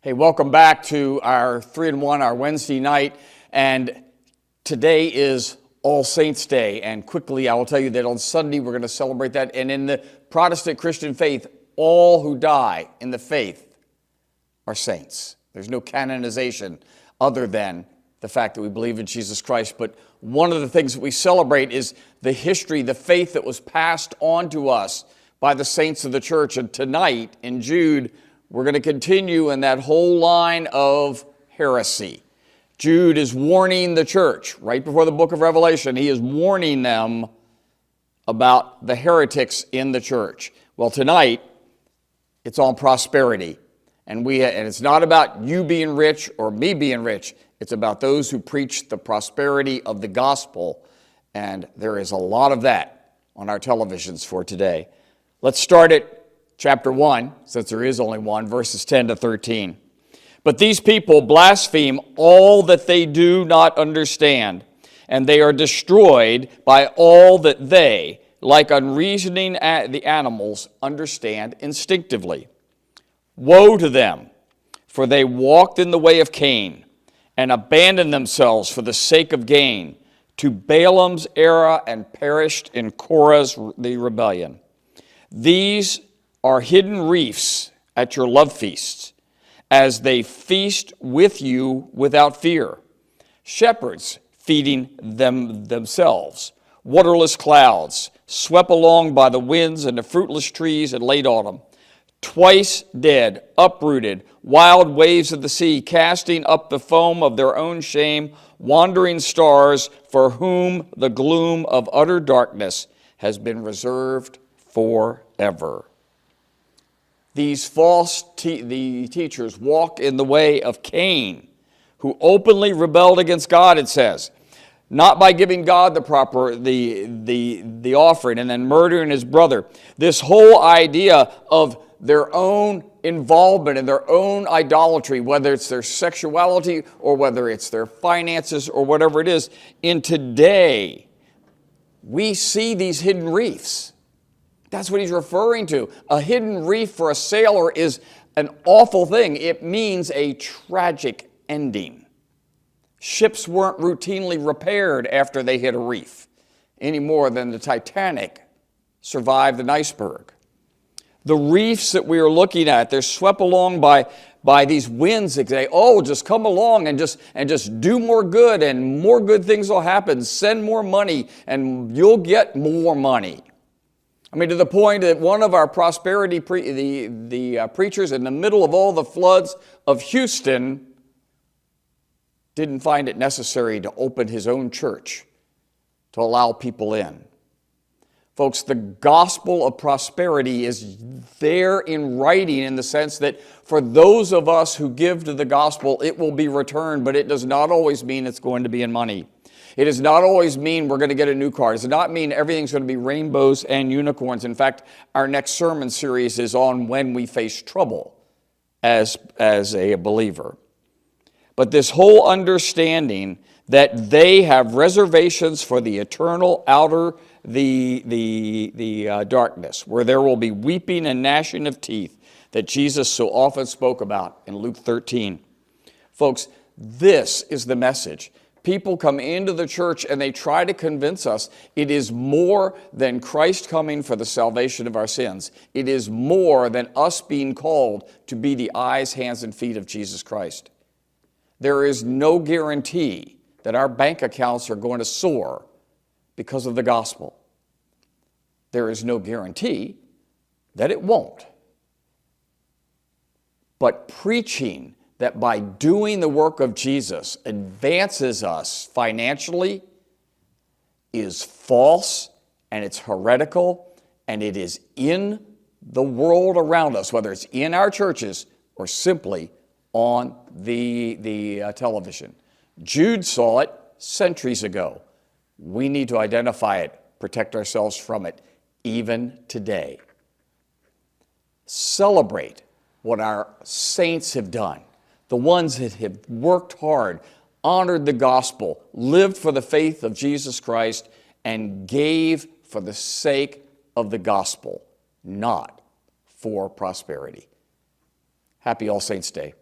Hey, welcome back to our 3-in-1, our Wednesday night, and today is All Saints' Day, and quickly I will tell you that on Sunday we're going to celebrate that, and in the Protestant Christian faith, all who die in the faith are saints. There's no canonization other than the fact that we believe in Jesus Christ, but one of the things that we celebrate is the history, the faith that was passed on to us by the saints of the church, and tonight in Jude, we're going to continue in that whole line of heresy. Jude is warning the church right before the book of Revelation. He is warning them about the heretics in the church. Well, tonight, it's on prosperity. And it's not about you being rich or me being rich. It's about those who preach the prosperity of the gospel. And there is a lot of that on our televisions for today. Let's start at Chapter 1, since there is only one, verses 10 to 13. But these people blaspheme all that they do not understand, and they are destroyed by all that they, like unreasoning the animals, understand instinctively. Woe to them, for they walked in the way of Cain, and abandoned themselves for the sake of gain to Balaam's error and perished in Korah's the rebellion. These are hidden reefs at your love feasts, as they feast with you without fear. Shepherds feeding themselves, waterless clouds, swept along by the winds and the fruitless trees in late autumn. Twice dead, uprooted, wild waves of the sea, casting up the foam of their own shame, wandering stars for whom the gloom of utter darkness has been reserved forever. These false teachers walk in the way of Cain, who openly rebelled against God, it says, not by giving God the offering and then murdering his brother. This whole idea of their own involvement in their own idolatry, whether it's their sexuality or whether it's their finances or whatever it is, in today, we see these hidden reefs. That's what he's referring to. A hidden reef for a sailor is an awful thing. It means a tragic ending. Ships weren't routinely repaired after they hit a reef, any more than the Titanic survived an iceberg. The reefs that we are looking at, they're swept along by these winds that say, oh, just come along and just do more good and more good things will happen. Send more money and you'll get more money. I mean, to the point that one of our prosperity preachers in the middle of all the floods of Houston didn't find it necessary to open his own church to allow people in. Folks, the gospel of prosperity is there in writing in the sense that for those of us who give to the gospel, it will be returned, but it does not always mean it's going to be in money. It does not always mean we're going to get a new car. It does not mean everything's going to be rainbows and unicorns. In fact, our next sermon series is on when we face trouble as a believer. But this whole understanding that they have reservations for the eternal outer, the darkness, where there will be weeping and gnashing of teeth that Jesus so often spoke about in Luke 13. Folks, this is the message. People come into the church and they try to convince us it is more than Christ coming for the salvation of our sins. It is more than us being called to be the eyes, hands, and feet of Jesus Christ. There is no guarantee that our bank accounts are going to soar because of the gospel. There is no guarantee that it won't. But preaching that by doing the work of Jesus advances us financially is false and it's heretical and it is in the world around us, whether it's in our churches or simply on the television. Jude saw it centuries ago. We need to identify it, protect ourselves from it, even today. Celebrate what our saints have done. The ones that have worked hard, honored the gospel, lived for the faith of Jesus Christ, and gave for the sake of the gospel, not for prosperity. Happy All Saints' Day.